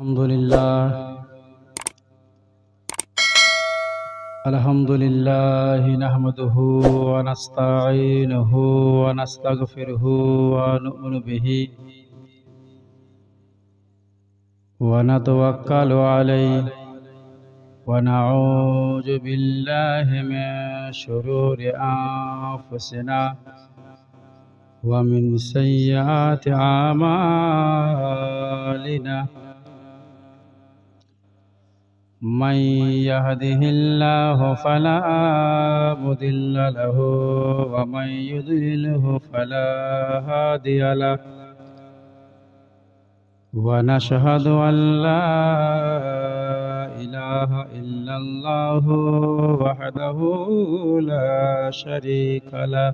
الحمد لله نحمده ونستعينه ونستغفره ونؤمن به ونتوكل عليه ونعوذ بالله من شرور أنفسنا ومن سيئات أعمالنا من يهده الله فلا مضل له ومن يضلله فلا هادي له ونشهد أن لا إله إلا الله وحده لا شريك له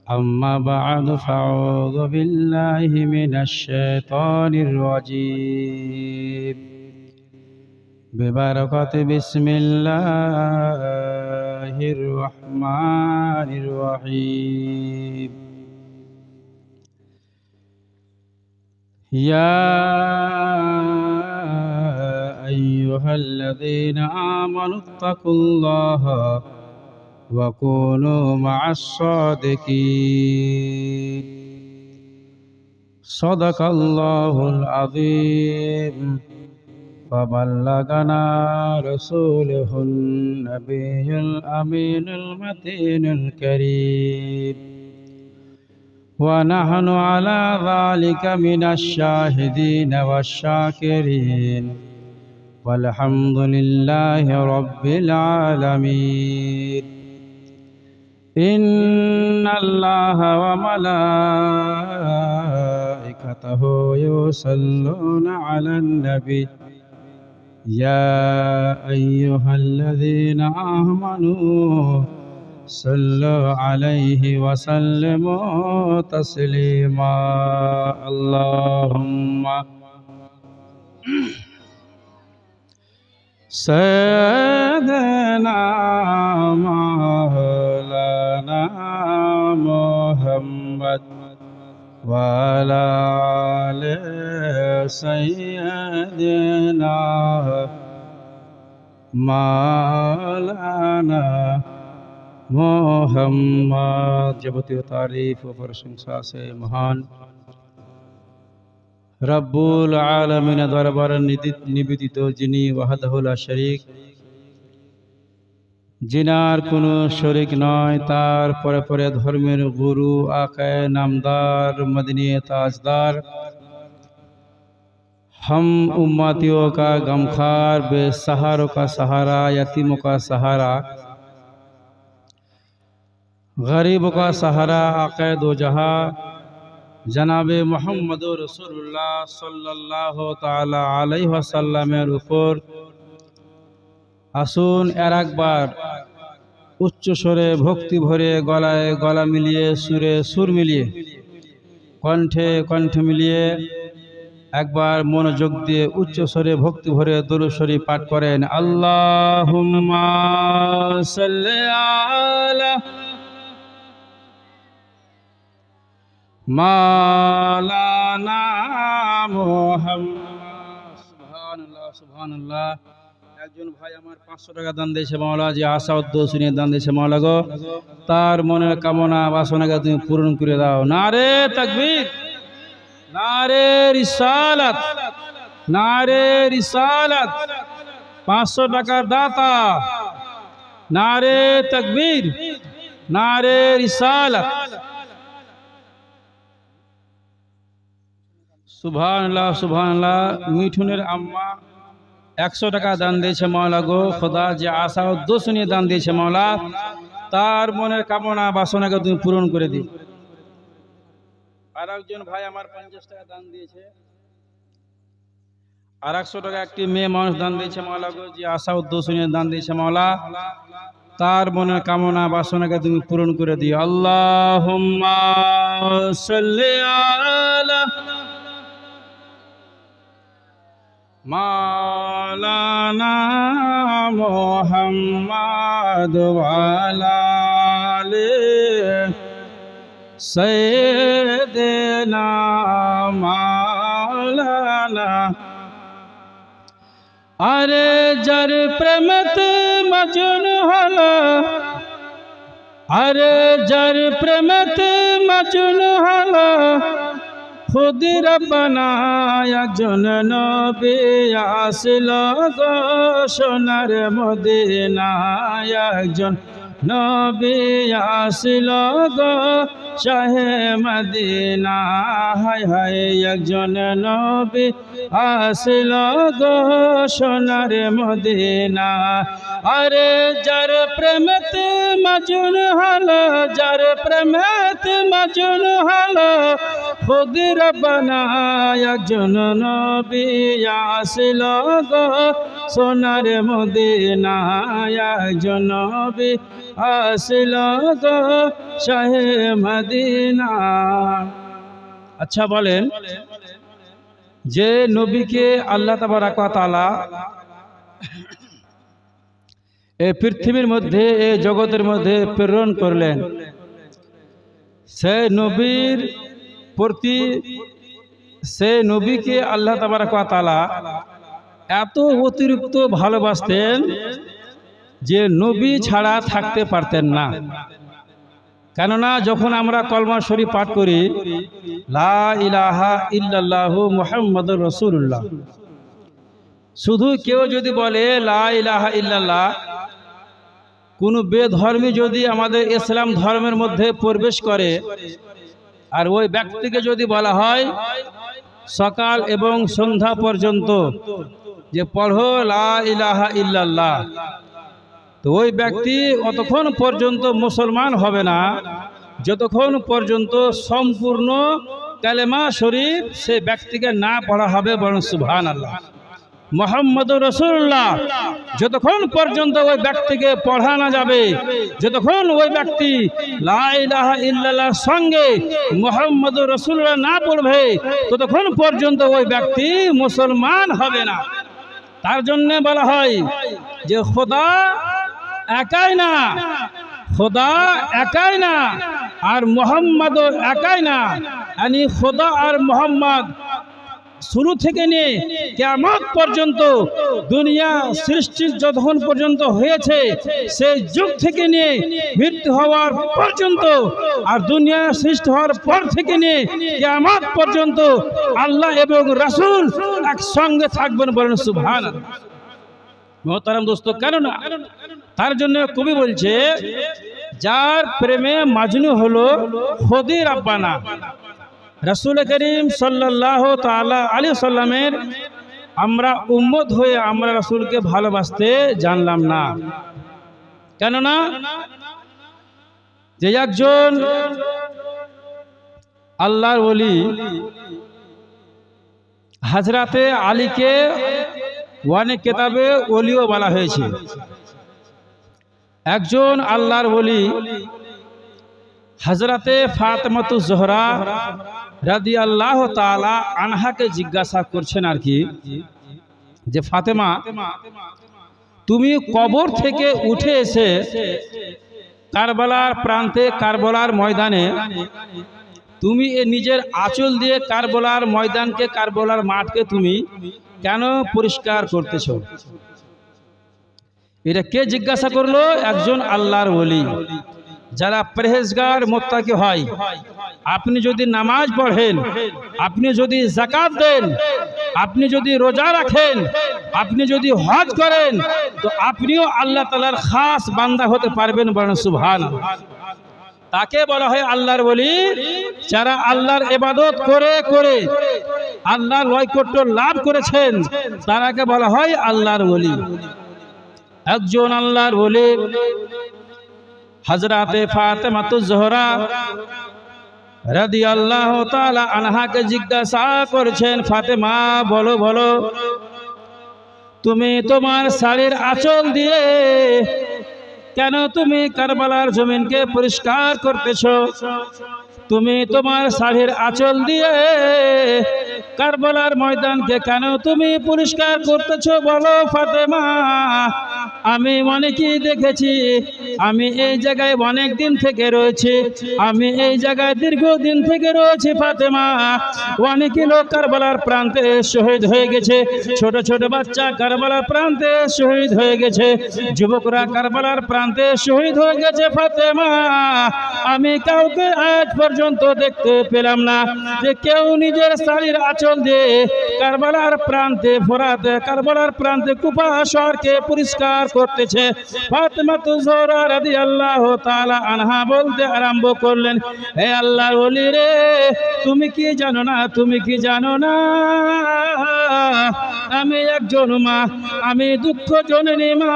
أما بعد فأعوذ بالله من الشيطان الرجيم ببركة بسم الله الرحمن الرحيم يا أيها الذين آمنوا اتقوا الله وكونوا مع الصادقين صدق الله العظيم فبلغنا رسوله النبي الأمين المتين الكريم ونحن على ذلك من الشاهدين والشاكرين والحمد لله رب العالمين إن الله وملائكته يصلون على النبي يا أيها الذين آمنوا صلوا عليه وسلموا تسليما اللهم سيدنا مولانا محمد وعلى آل سيدنا مولانا মোহাম্মদ। যাবতীয় তারিফ ও প্রশংসা সে মহান রব্বুল আলামিন দরবারে নিবেদিত, যিনি ওয়াহদাহু লা শরীক, জিনার কোনো শরীক নয়। তার পরে পরে ধর্মের গুরু আকায়ে নামদার মদিনী তাজদার हम उम्मतियों का गमखार, बेसहारों का सहारा, यतीमों का सहारा, गरीबों का सहारा, आक़ाए दो जहां जनाबे मोहम्मद रसूलुल्लाह सल्लल्लाहु ताला अलैहि वसल्लमेर উপর আসুন আর একবার উচ্চ স্বরে ভক্তি ভরে গলায় গলা মিলিয়ে সুরে সুর মিলিয়ে কণ্ঠে কণ্ঠ মিলিয়ে একবার মনোযোগ দিয়ে উচ্চ স্বরে ভক্তি ভরে দরুদ শরীফ পাঠ করেন। আল্লাহুম্মা সাল্লি আলা মাওলানা মুহাম্মদ। সুবহানাল্লাহ সুবহানাল্লাহ। একজন ভাই আমার 500 টাকা দান দিয়েছে মাওলা, যে আশা উদ্দেশ্য নিয়ে দান দিয়েছে মাওলা গো, তার মনের কামনা বাসনাকে তুমি পূরণ করে দাও। নারে তাকবীর, নারে রিসালাত, নারে রিসালাত। 500 টাকার দাতা, নারে তাকবীর, নারে রিসালাত। সুবহানাল্লাহ সুবহানাল্লাহ। মিঠুনের আম্মা 100 টাকা দান দিয়েছে মাওলা গো, খোদা যে আশা উদ্দেশ্য নিয়ে দান দিয়েছে মাওলা, তার মনের কামনা বাসনাকে তুমি পূরণ করে দিও। আর একজন ভাই আমার 50 টাকা দান দিয়েছে, আর 100 টাকা একটি মেয়ে মানুষ দান দিয়েছে মাওলা গো, যে আশা উদ্দেশ্য নিয়ে দান দিয়েছে মাওলা, তার মনের কামনা বাসনাকে তুমি পূরণ করে দিও। আল্লাহুম্মা সাল্লি আলা মাওলানা মুহাম্মদ ওয়া আলা আলি সাইয়্যিদিনা মাওলানা বানা। আরে যার প্রেমেতে মজনু হলো, আরে যার প্রেমেতে মজনু হলো, খুদ রব্বানা একজন নবী আসিল গো সোনার মদিনায়, একজন নবী আসিল গো শাহে মদিনা। হায় হায় একজন নবী আসিল গো সোনার মদিনা। আরে যার প্রেমেতে মজনু হলো, যার প্রেমেতে মজনু হলো, খুদ রব্বানা একজন নবী আসিল গো সোনার মদিনা, একজন নবী আসিল গো শাহে মদিনা। আচ্ছা বলেন, যে নবীকে আল্লাহ তাবারক ওয়া তাআলা এই পৃথিবীর মধ্যে, এই জগতের মধ্যে প্রেরণ করলেন, সেই নবীর প্রতি, সেই নবীকে আল্লাহ তাবারক ওয়া তাআলা এত অতিরিক্ত ভালোবাসতেন যে নবী ছাড়া থাকতে পারতেন না। কেননা যখন আমরা কলমা শরীফ পাঠ করি, লা ইলাহা ইল্লাল্লাহু মুহাম্মাদুর রাসূলুল্লাহ, শুধু কেউ যদি বলে লা ইলাহা ইল্লাল্লাহ, কোনো বেধর্মী যদি আমাদের ইসলাম ধর্মের মধ্যে প্রবেশ করে, আর ওই ব্যক্তিকে যদি বলা হয় সকাল এবং সন্ধ্যা পর্যন্ত যে পড়ো লা ইলাহা ইল্লাল্লাহ, তো ওই ব্যক্তি অতক্ষণ পর্যন্ত মুসলমান হবে না যতক্ষণ পর্যন্ত সম্পূর্ণ কালেমা শরীফ সে ব্যক্তিকে না পড়া হবে। বলুন সুবহানাল্লাহ। মুহাম্মদুর রাসূলুল্লাহ যতক্ষণ পর্যন্ত ওই ব্যক্তিকে পড়া না যাবে, যতক্ষণ ওই ব্যক্তি লা ইলাহা ইল্লাল্লাহর সঙ্গে মুহাম্মদুর রাসূলুল্লাহ না পড়বে, ততক্ষণ পর্যন্ত ওই ব্যক্তি মুসলমান হবে না। তার জন্য বলা হয় যে খোদা একাই না, খোদা একাই না, আর মুহাম্মদ একাই না, यानी খোদা আর মুহাম্মদ শুরু থেকে নিয়ে কিয়ামত পর্যন্ত, দুনিয়া সৃষ্টি যতক্ষণ পর্যন্ত হয়েছে সেই যুগ থেকে নিয়ে মৃত্যু হওয়ার পর্যন্ত, আর দুনিয়া সৃষ্টি হওয়ার পর থেকে নিয়ে কিয়ামত পর্যন্ত আল্লাহ এবং রাসূল একসঙ্গে থাকবেন। বলেন সুবহানাল্লাহ। মোহতারাম দোস্ত, কেননা তার জন্য কবি বলছে, যার প্রেমে মাজনু হলো খুদি রব্বানা। রাসূল করিম সাল্লাল্লাহু তাআলা আলাইহি ওয়াসাল্লামের আমরা উম্মত হয়ে আমরা রাসূলকে ভালোবাসতে জানলাম না। কেননা যে একজন আল্লাহর ওলি হযরতে আলীকে অনেক কিতাবে ওলিও বলা হয়েছে। একজন আল্লাহর ওলি হযরতে ফাতেমাতুজ জোহরা রাদিয়াল্লাহু তাআলা আনহাকে জিজ্ঞাসা করছেন আর কি, যে ফাতেমা, তুমি কবর থেকে উঠে এসে কারবালার প্রান্তে, কারবালার ময়দানে তুমি নিজের আঁচল দিয়ে কারবালার ময়দানকে, কারবালার মাঠকে তুমি কেন পরিষ্কার করতেছো? এটা কে জিজ্ঞাসা করলো? একজন আল্লাহর ওলি, যারা পরহেজগার মুত্তাকি হয়। আপনি যদি নামাজ পড়েন, আপনি যদি যাকাত দেন, আপনি যদি রোজা রাখেন, আপনি যদি হজ করেন, তো আপনিও আল্লাহ তাআলার খাস বান্দা হতে পারবেন। বলেন সুবহানাল্লাহ। তাকে বলা হয় আল্লাহর ওলি। যারা আল্লাহর ইবাদত করে করে আল্লাহর নৈকট্য লাভ করেছেন, তারাকে বলা হয় আল্লাহর ওলি। একজন আল্লাহর ওলি হযরতে ফাতেমাতুজ জোহরা রাদিয়াল্লাহু তাআলা আনহাকে জিজ্ঞাসা করেছেন, ফাতেমা বলো বলো, তুমি তোমার শাড়ির আঁচল দিয়ে কেন তুমি কারবালার জমিনকে পরিষ্কার করতেছো? তুমি তোমার শাড়ির আঁচল দিয়ে কারবালার ময়দানকে কেন তুমি পরিষ্কার করতেছো? বলো ফাতেমা। আমি অনেকেই দেখেছি, আমি এই জায়গায় অনেক দিন থেকে রয়েছে, আমি এই জায়গায় দীর্ঘদিন থেকে রয়েছে ফাতেমা। অনেকে লোক কারবালার প্রান্তে শহীদ হয়ে গেছে, ছোট ছোট বাচ্চা কারবালার প্রান্তে শহীদ হয়ে গেছে, যুবকরা কারবালার প্রান্তে শহীদ হয়ে গেছে ফাতেমা। আমি কাউকে আজ পর্যন্ত দেখতে পেলাম না যে কেউ নিজের শাড়ির আঁচল দিয়ে কারবালার প্রান্তে ফোরাতে কারবালার প্রান্তে কুফা শহরকে পরিষ্কার করতেছে। ফাতেমাতু জোহরা রাদিয়াল্লাহু তাআলা আনহা বলতে আরম্ভ করলেন, হে আল্লাহর ওলি রে, তুমি কি জানো না, তুমি কি জানো না, আমি একজন মা, আমি দুঃখ জননী মা,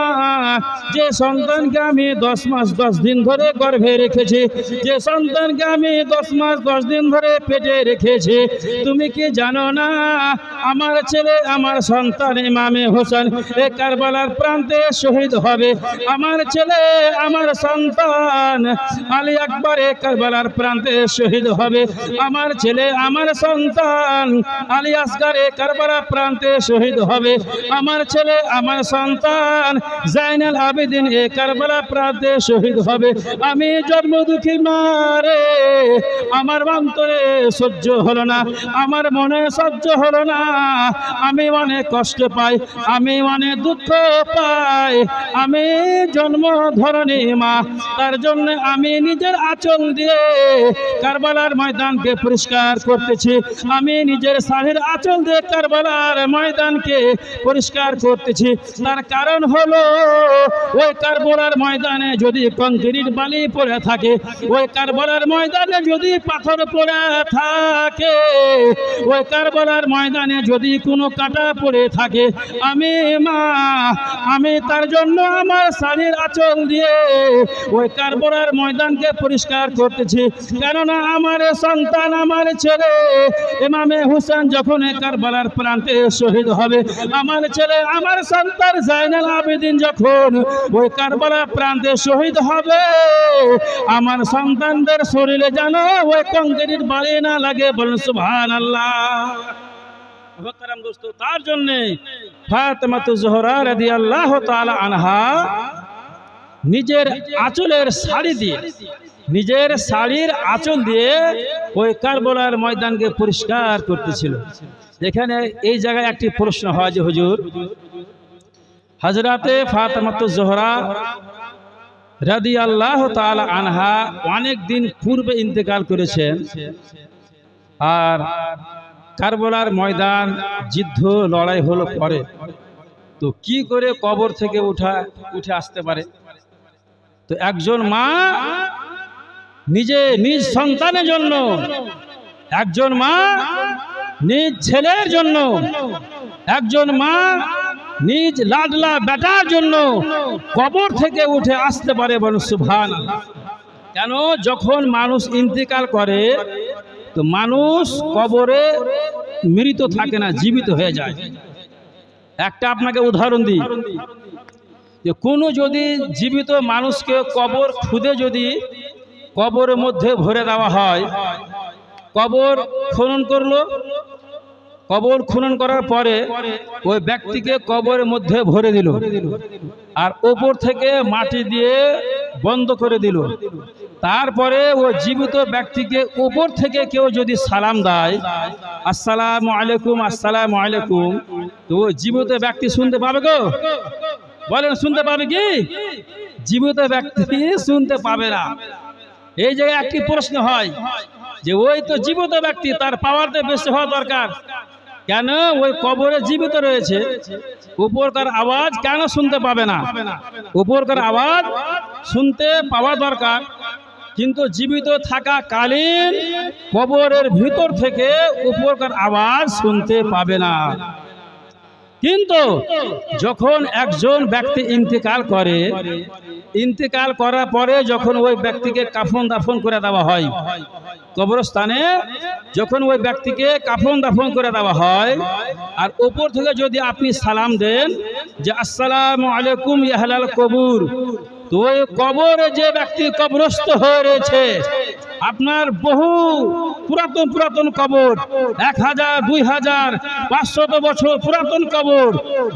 যে সন্তানকে আমি 10 মাস 10 দিন ধরে গর্ভে রেখেছি, যে সন্তানকে আমি 10 মাস 10 দিন ধরে পেটে রেখেছি, তুমি কি জানো না আমার ছেলে আমার সন্তান ইমামে হোসেন এ কারবালার প্রান্তে শহীদ হবে, আমার ছেলে আমার সন্তান আলী আকবর এ কারবালার প্রান্তে শহীদ হবে, আমার ছেলে আমার সন্তান আলী আসগর এ কারবালার প্রান্তে শহীদ হবে, আমার ছেলে আমার সন্তান জাইনুল আবেদিন এ কারবালার প্রান্তে শহীদ হবে। আমি জন্ম দুঃখী মারে, আমার অন্তরে সহ্য হলো না, আমার মনে সহ্য হলো না, আমি অনেক কষ্ট পাই, আমি অনেক দুঃখ পাই, আমি জন্ম ধরনী মা, তার জন্য আমি নিজের আঁচল দিয়ে কারবালার ময়দানকে পরিষ্কার করতেছি, আমি নিজের শাড়ির আঁচল দিয়ে কারবালার ময়দানকে পরিষ্কার করতেছি। তার কারণ হলো ওই কারবালার ময়দানে যদি কংক্রিট বালি পড়ে থাকে, ওই কারবালার ময়দানে যদি পাথর পড়ে থাকে, ওই কারবালার ময়দানে যদি কোনো কাটা পড়ে থাকে, আমি মা, আমি তার জন্য আমার শাড়ির আঁচল দিয়ে ওই কারবালার ময়দানকে পরিষ্কার করতেছি। কেননা আমার সন্তান আমার ছেলে ইমামে হুসেন যখন কারবালার প্রান্তে শহীদ হবে, আমার ছেলে আমার সন্তান জাইনুল আবেদিন যখন ওই কারবালার প্রান্তে শহীদ হবে, আমার সন্তানদের শরীরে যেন ওই কংক্রিট বালি না লাগে, বলুন সুবহানাল্লাহ। তার জন্য ফাতেমাতু জোহরা রাদিয়াল্লাহু তাআলা আনহা নিজের আঁচলের শাড়ি দিয়ে, নিজের শাড়ির আঁচল দিয়ে ওই কারবালার ময়দানকে পরিষ্কার করতেছিল। এখানে এই জায়গায় একটি প্রশ্ন হয় যে হুজুর, হযরতে ফাতেমাতু জোহরা রাদিয়াল্লাহু তাআলা আনহা অনেক দিন পূর্বে ইন্তেকাল করেছেন, আর কারবালার ময়দান যুদ্ধ লড়াই হলো পরে, তো কি করে কবর থেকে উঠে আসতে পারে? তো একজন মা নিজ সন্তানের জন্য, একজন মা নিজ ছেলের জন্য, একজন মা নিজ লাডলা বেটার জন্য কবর থেকে উঠে আসতে পারে, বলুন সুবহানাল্লাহ। কেন? যখন মানুষ ইন্তেকাল করে তো মানুষ কবরে মৃত থাকে না, জীবিত হয়ে যায়। একটা আপনাকে উদাহরণ দিই, যে কোনো যদি জীবিত মানুষকে কবর খুদে যদি কবরের মধ্যে ভরে দেওয়া হয়, কবর খনন করলো, কবর খনন করার পরে ওই ব্যক্তিকে কবরের মধ্যে ভরে দিল, আর ওপর থেকে মাটি দিয়ে বন্ধ করে দিল, তারপরে ওই জীবিত ব্যক্তিকে উপর থেকে কেউ যদি সালাম দেয়, আসসালামু আলাইকুম আসসালামু আলাইকুম, তো ওই জীবিত ব্যক্তি শুনতে পাবে গো? বলেন শুনতে পাবে কি? জীবিত ব্যক্তি শুনতে পাবে না। এই জায়গায় একটি প্রশ্ন হয় যে ওই তো জীবিত ব্যক্তি, তার পাওয়ারটা বেশি হওয়া দরকার, কেন ওই কবরে জীবিত রয়েছে, উপরকার আওয়াজ কেন শুনতে পাবে না? উপরকার আওয়াজ শুনতে পাওয়া দরকার, কিন্তু জীবিত থাকাকালীন কবরের ভিতর থেকে উপরকার আওয়াজ শুনতে পাবে না। কিন্তু যখন একজন ব্যক্তি ইন্তেকাল করে, ইন্তেকাল করার পরে যখন ওই ব্যক্তিকে কাফন দাফন করে দেওয়া হয়, কবরস্থানে যখন ওই ব্যক্তিকে কাফন দাফন করে দেওয়া হয়, আর উপর থেকে যদি আপনি সালাম দেন যে আসসালামু আলাইকুম ইয়া আহলাল কবুর, তো ওই কবরে যে ব্যক্তি কবরস্থ হয়ে রয়েছে আপনার বহু পুরাতন পুরাতন কবর, 1000, 2000, 500 বছর পুরাতন কবর,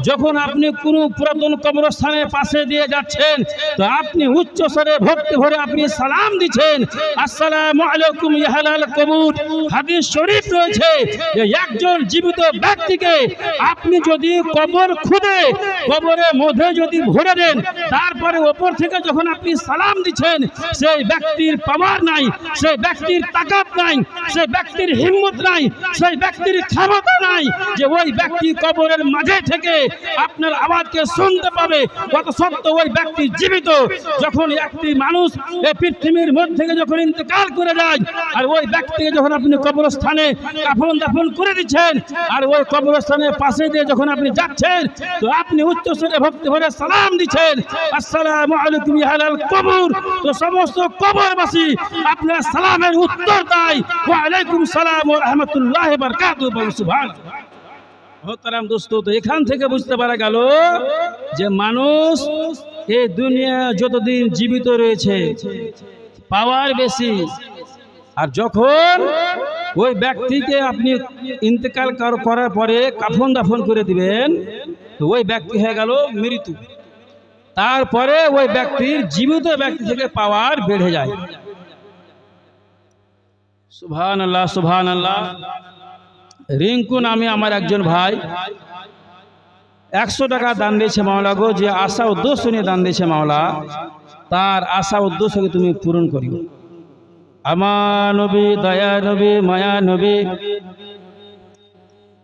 যখন আপনি কোনো পুরাতন কবরস্থানের পাশে দিয়ে যাচ্ছেন তো আপনি উচ্চ স্বরে ভক্তি ভরে আপনি সালাম দিচ্ছেন, আসসালামু আলাইকুম ইয়া আহলাল কবর। হাদিস শরীফ রয়েছে যে একজন জীবিত ব্যক্তিকে আপনি যদি কবর খুঁড়ে কবরের মধ্যে যদি ভরে দেন, তারপরে ওপর থেকে যখন আপনি সালাম দিচ্ছেন, সেই ব্যক্তির পাওয়ার নাই, সেই ব্যক্তির তাকাত নাই, সেই ব্যক্তির হিম্মত নাই, সেই ব্যক্তির ক্ষমতা নাই যে ওই ব্যক্তি কবরের মাঝে থেকে আপনার আওয়াজকে শুনতে পাবে। কত সত্য ওই ব্যক্তি জীবিত। যখন একটি মানুষ এই পৃথিবীর মধ্যে থেকে যখন ইন্তেকাল করে যায় আর ওই ব্যক্তিকে যখন আপনি কবরস্থানে কাফন দাফন করে দিচ্ছেন আর ওই কবরস্থানের পাশে দিয়ে যখন আপনি যাচ্ছেন তো আপনি উচ্চ স্বরে ভক্তি ভরে সালাম দিচ্ছেন, আসসালামু আলাইকুম ইয়া আহলাল কবর। তো সমস্ত কবরবাসী আপনার সালামের উত্তর দেয়, ওয়া আলাইকুম সালাম ওয়া রাহমাতুল্লাহি ওয়া বারাকাতুহু। সুবহানাল্লাহ। মোহতারাম দোস্ত, তো এখান থেকে বুঝতে পারা গেল যে মানুষ এই দুনিয়া যতদিন জীবিত রয়েছে পাওয়ার বেশি, আর যখন ওই ব্যক্তিকে আপনি ইন্তেকাল করার পরে কাফন দাফন করে দিবেন তো ওই ব্যক্তি হয়ে গেল মৃত্যু। তারপরে ওই ব্যক্তির জীবিত ব্যক্তি থেকে পাওয়ার বেড়ে যায়। সুবহানাল্লাহ, সুবহানাল্লাহ। রিঙ্কু নামে আমার একজন ভাই 100 টাকা দান দিয়েছে মাওলা গো, যে আশা উদ্দেশ্য নিয়ে দান দিয়েছে মাওলা, তার আশা উদ্দেশ্যকে তুমি পূরণ করিও। আমার নবী, দয়া নবী, মায়া নবী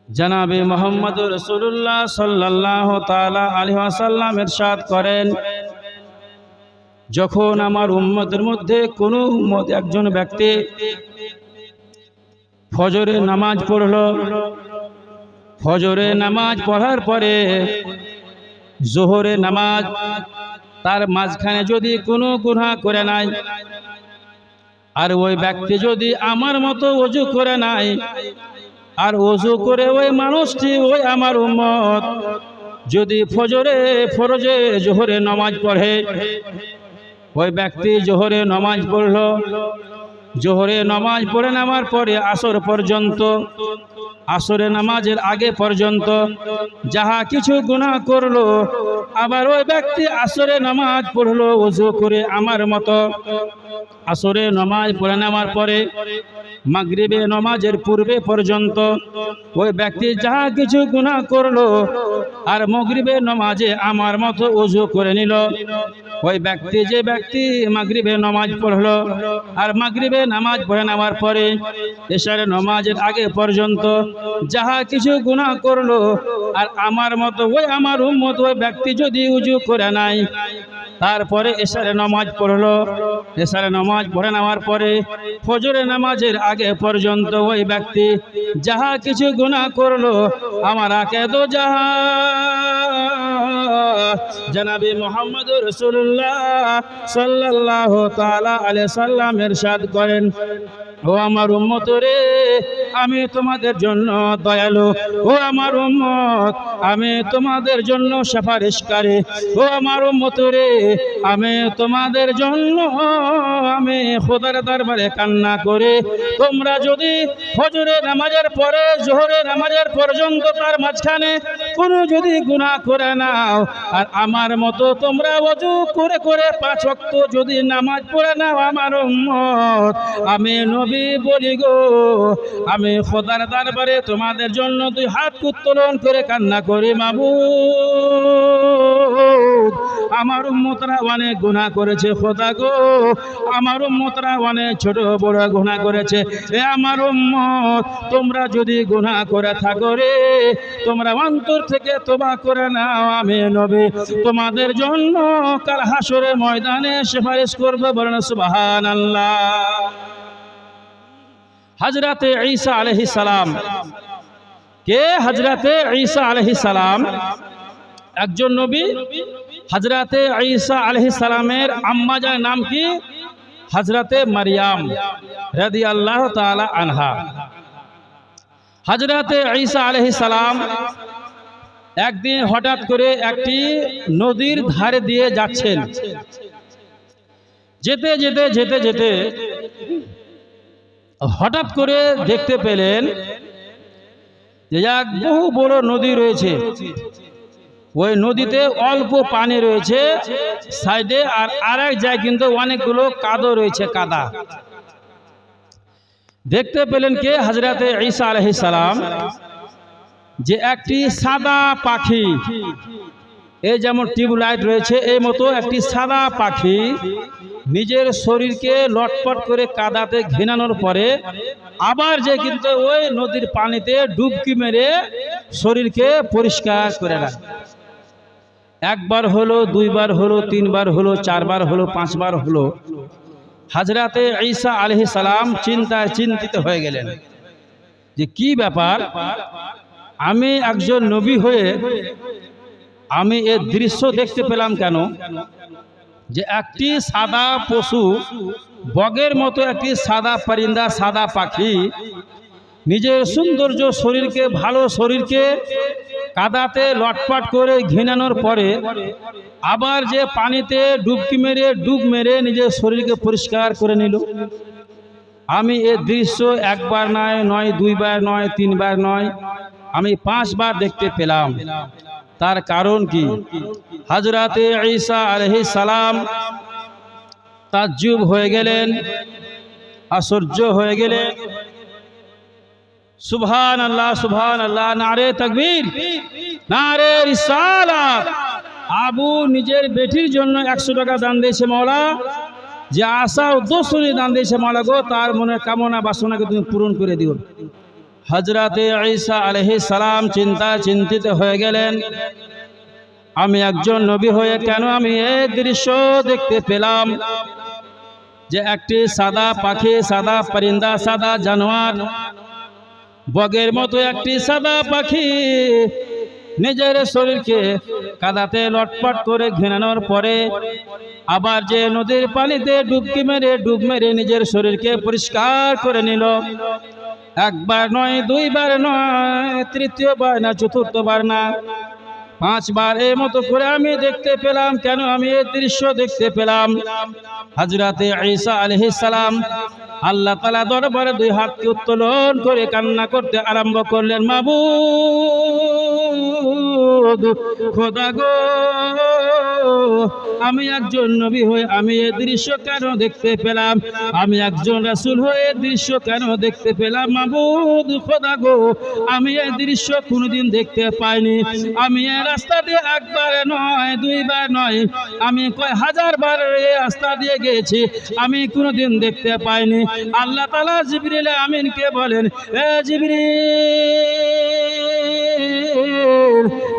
জনাবে মুহাম্মদ রাসূলুল্লাহ সাল্লাল্লাহু তাআলা আলাইহি ওয়াসাল্লাম ইরশাদ করেন, যখন আমার উম্মতের মধ্যে কোনো একজন ব্যক্তি ফজরের নামাজ পড়লো, ফজরের নামাজ পড়ার পরে জোহরের নামাজ, তার মাঝখানে যদি কোনো গুনাহ করে নাই আর ওই ব্যক্তি যদি আমার মতো ওযু করে নাই আর ওযু করে ওই মানুষটি ওই আমার উম্মত যদি ফরজে জোহরে নামাজ পড়ে, ওই ব্যক্তি জোহরে নামাজ পড়লো, জোহরে নামাজ পড়ে নামার পরে আসর পর্যন্ত, আসরে নামাজের আগে পর্যন্ত যাহা কিছু গুনাহ করলো, আবার ওই ব্যক্তি আসরে নামাজ পড়লো ওযু করে আমার মতো, আসরে নামাজ পড়ে নামার পরে মাগরিবে নামাজের পূর্বে পর্যন্ত ওই ব্যক্তি যাহা কিছু গুনাহ করলো আর মাগরিবে নামাজে আমার মতো ওযু করে নিল, ওই ব্যক্তি যে ব্যক্তি মাগরিবে নামাজ পড়লো আর মাগরিবে নামাজ পড়ে নেওয়ার পরে এশারের নামাজের আগে পর্যন্ত যাহা কিছু গুনাহ করলো আর আমার মতো ওই আমার উম্মত ওই ব্যক্তি যদি ওযু করে নাই, তারপরে এশারের নামাজ পড়লো, এশারের নামাজ পড়ে নেওয়ার পরে ফজরের নামাজের আগে পর্যন্ত ওই ব্যক্তি যাহা কিছু গুনাহ করলো আমার আকে দো যাহা জনাবে মুহাম্মদ রাসূলুল্লাহ সাল্লাল্লাহু তাআলা আলাইহি সাল্লাম ইরশাদ করেন, ও আমার উম্মত রে, আমি তোমাদের জন্য দয়ালু, ও আমার উম্মত আমি তোমাদের জন্য সুপারিশকারী, ও আমার উম্মত রে, আমি তোমাদের জন্য আমি খোদার দরবারে কান্না করে, তোমরা যদি ফজরের নামাজের পরে জোহরের নামাজের পর্যন্ত তার মাঝখানে কোনো যদি গুনাহ করে নাও আর আমার মতো তোমরা ওযু করে করে 5 ওয়াক্ত যদি নামাজ পড়ে নাও আমার উম্মত, আমি নবী বলি গো, আমি খোদার দরবারে তোমাদের জন্য 2 হাত উত্তোলন করে কান্না করি, মাবুদ আমার উম্মতরা অনেক গুনাহ করেছে, খোদা গো আমার উম্মতরা অনেক ছোট বড় গুনাহ করেছে, এ আমার উম্মত তোমরা যদি গুনাহ করে থাকো রে, তোমরা অন্তর থেকে তওবা করে নাও, আমি নবী তোমাদের জন্য কাল হাসরের ময়দানে সুপারিশ করব। বলেন সুবহানাল্লাহ। হযরতে ঈসা আলাইহিস সালাম কে? হযরতে ঈসা আলাইহিস সালাম একজন নবী। হযরতে ঈসা আলাইহিস সালামের আম্মা যার নাম কি? হযরতে মারইয়াম রাদিয়াল্লাহু তাআলা আনহা। হযরতে ঈসা আলাইহিস সালাম একদিন হঠাৎ করে একটি নদীর ধারে দিয়ে যাচ্ছেন, যেতে যেতে যেতে যেতে হঠাৎ করে দেখতে পেলেন যে এক বহু বড় নদী রয়েছে, ওই নদীতে অল্প পানি রয়েছে সাইডে, আর আরেক জায়গায় কিন্তু অনেকগুলো কাদা রয়েছে, কাদা। দেখতে পেলেন কে? হযরতে ঈসা আলাইহিস সালাম, যে একটি সাদা পাখি, এই যেমন টিউবলাইট রয়েছে এই মতো একটি সাদা পাখি নিজের শরীরকে লটপট করে কাদাতে ঘেনানোর পরে আবার যে কিন্তু ওই নদীর পানিতে ডুবকি মেরে শরীরকে পরিষ্কার করে নেয়। একবার হলো, দুইবার হলো, তিনবার হলো, চারবার হলো, পাঁচবার হলো। হযরতে ঈসা আলাইহিস সালাম চিন্তিত হয়ে গেলেন যে কি ব্যাপার, আমি একজন নবী হয়ে আমি এই দৃশ্য দেখতে পেলাম কেন, যে একটি সাদা পশু, বগের মতো একটি সাদা পরিন্দা, সাদা পাখি নিজের সৌন্দর্য শরীরকে, ভালো শরীরকে কাদাতে লটপট করে ঘেনানোর পরে আবার যে পানিতে ডুব মেরে নিজের শরীরকে পরিষ্কার করে নিল। আমি এই দৃশ্য একবার নয়, দুইবার নয়, তিনবার নয়, আমি 5 বার দেখতে পেলাম। তার কারণ কি? হযরতে ঈসা আলাইহিস সালাম তাজ্জুব হয়ে গেলেন, আশ্চর্য হয়ে গেলেন। সুবহানাল্লাহ, সুবহানাল্লাহ, নারে তাকবীর, নারে রিসালাত। আবু নিজের বেটির জন্য 100 টাকা দান দিয়েছে মওলা, যে আশা উদ্দেশ্য নিয়ে দান দিয়েছে মওলা গো, তার মনের কামনা বাসনাকে তুমি পূরণ করে দিও। হযরতে ঈসা আলাইহিস সালাম চিন্তিত হয়ে গেলেন, আমি একজন নবী হয়ে কেন আমি এই দৃশ্য দেখতে পেলাম, যে একটি সাদা পাখি, সাদা পরিন্দা, সাদা জানোয়ার, বগের মতো একটি সাদা পাখি নিজের শরীরকে কাদাতে লটপট করে ঘেনানোর পরে আবার যে নদীর পানিতে ডুব মেরে নিজের শরীরকে পরিষ্কার করে নিল। একবার নয়, দুইবার নয়, তৃতীয়বার না, চতুর্থবার না, 5 বার এই মতো করে আমি দেখতে পেলাম। কেন আমি এই দৃশ্য দেখতে পেলাম? হযরতে ঈসা আলাইহিস সালাম আল্লাহ তাআলা দরবারে 2 হাতকে উত্তোলন করে কান্না করতে আরম্ভ করলেন, মাবুদ, খোদা গো, আমি একজন নবী হয়ে আমি এই দৃশ্য কেন দেখতে পেলাম? আমি একজন রাসূল হয়ে এই দৃশ্য কেন দেখতে পেলাম? মাবুদ, খোদা গো, আমি এই দৃশ্য কোনোদিন দেখতে পাইনি। আমি এই রাস্তা দিয়ে একবার নয়, দুইবার নয়, আমি কয় হাজার বার এই রাস্তা দিয়ে গেছি, আমি কোনোদিন দেখতে পাইনি। আল্লাহ তাআলা জিবরিল আমিনকে বলেন, এ জিবরিল,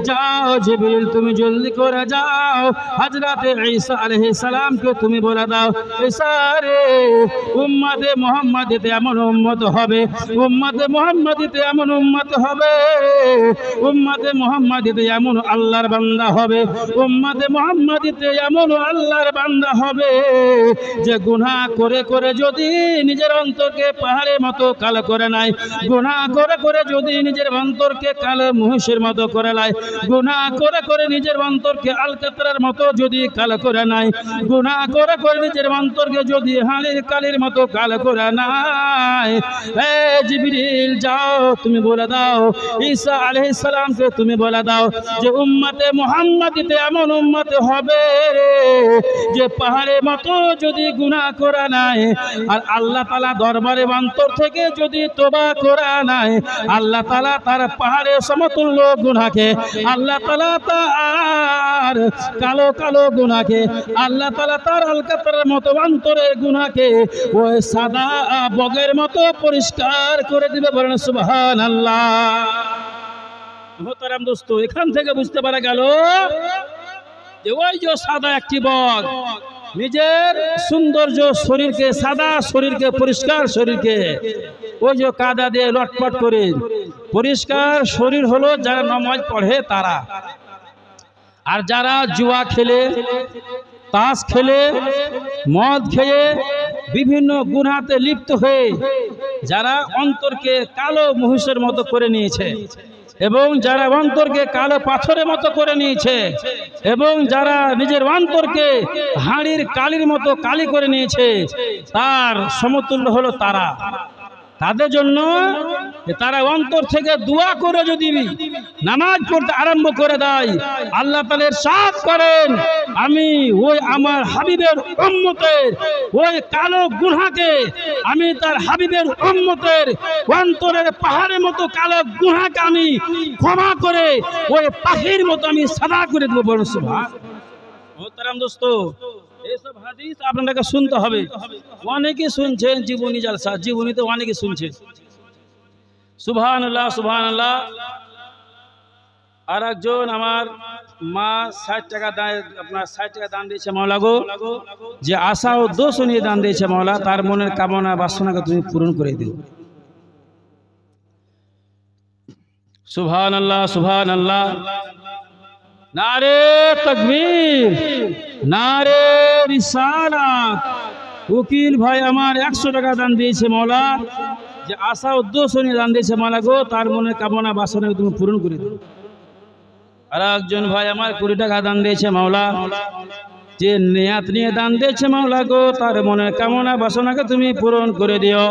যাও জিবরিল, তুমি জলদি করে যাও, হযরতে ঈসা আলাইহিস সালামকে তুমি বলে দাও, ঈসা রে, উম্মতে মুহাম্মাদিতে এমন উম্মত হবে, উম্মতে মুহাম্মাদিতে এমন উম্মত হবে, উম্মতে মুহাম্মাদিতে এমন আল্লাহর বান্দা হবে, উম্মতে মুহাম্মাদিতে এমন আল্লাহর বান্দা হবে যে গুনাহ করে করে যদি নিজের অন্তরকে পাহাড়ের মতো কালো করে নাই, গুনাহ করে করে যদি নিজের অন্তরকে কালো মহিষের মতো করে নাই, গুনাহ করে করে নিজের অন্তরকে আলকাতরার মতো যদি কালো করে নাই, গুনাহ করে করে নিজের অন্তরকে যদি হাড়ির কালির মতো কালো করে নাই, এ জিবরিল, যাও তুমি বলে দাও, ঈসা আলাইহিস সালামকে তুমি বলে দাও যে উম্মতে মুহাম্মাদিতে এমন উম্মত হবে যে পাহাড়ের মতো যদি গুনাহ করা নাই, আর আল্লাহ তাআলা দরবারে অন্তর থেকে যদি তওবা করা নাই, আল্লাহ তাআলা তার পাহাড়ের সমতুল্য গুনাহকে, আল্লাহ তাআলা তার কালো কালো গুনাহকে, আল্লাহ তাআলা তার আলকাতরার মতো অন্তরের গুনাহকে ওই সাদা বগের মতো পরিষ্কার করে দিবে। বলেন সুবহানাল্লাহ। মোহতারাম দোস্ত, এখান থেকে বুঝতে পারা গেল যে ওই যে সাদা একটি বগ নিজের সৌন্দর্য শরীরকে, সাদা শরীরকে, পরিষ্কার শরীরকে ওই যে কাদা দিয়ে লটপট করে পরিষ্কার শরীর হলো যারা নামাজ পড়ে তারা। আর যারা জুয়া খেলে, তাস খেলে, মদ খেয়ে বিভিন্ন গুনাহতে লিপ্ত হয়ে যারা অন্তরকে কালো মহিষের মতো করে নিয়েছে, এবং যারা অন্তরকে কালো পাথরের মতো করে নিয়েছে, এবং যারা নিজের অন্তরকে হাড়ির কালির মতো কালি করে নিয়েছে, তার সমতুল্য হলো তারা। তাদের জন্য তারা অন্তর থেকে দোয়া করে যদি নামাজ পড়তে আরম্ভ করে দেয়, আল্লাহ তাআলা ইরশাদ করেন, আমি ওই আমার হাবিবের উম্মতের ওই কালো গুনাহকে আমি তার হাবিবের উম্মতের অন্তরের পাহাড়ের মতো কালো গুনাহকে আমি ক্ষমা করে ওই পাখির মতো আমি সাদা করে দেবো। বলুন সুবহানাল্লাহ। মোহতারাম দোস্ত, এইসব হাদিস আপনাদেরকে শুনতে হবে। অনেকে শুনছেন জীবনী জালসা, জীবনীতে অনেকে শুনছেন। সুবহানাল্লাহ সুবহানাল্লাহ। আর একজন আমার মা 60 টাকা দান, আপনার 60 টাকা দান দিয়েছে মাওলা গো, যে আশা ও দোষ নিয়ে দান দিয়েছে মাওলা, তার মনের কামনা বাসনাকে তুমি পূরণ করে দিও। সুবহানাল্লাহ সুবহানাল্লাহ। নারে তাকবীর, নারে রিসালাত। উকিল ভাই আমার 100 টাকা দান দিয়েছে মাওলা, যে আশা উদ্দেশ্য নিয়ে দান দিয়েছে মাওলা গো, তার মনের কামনা বাসনাকে তুমি পূরণ করে দিও। আর একজন ভাই আমার 20 টাকা দান দিয়েছে মাওলা, যে নিয়াত নিয়ে দান দিয়েছে মাওলা গো, তার মনের কামনা বাসনাকে তুমি পূরণ করে দিও।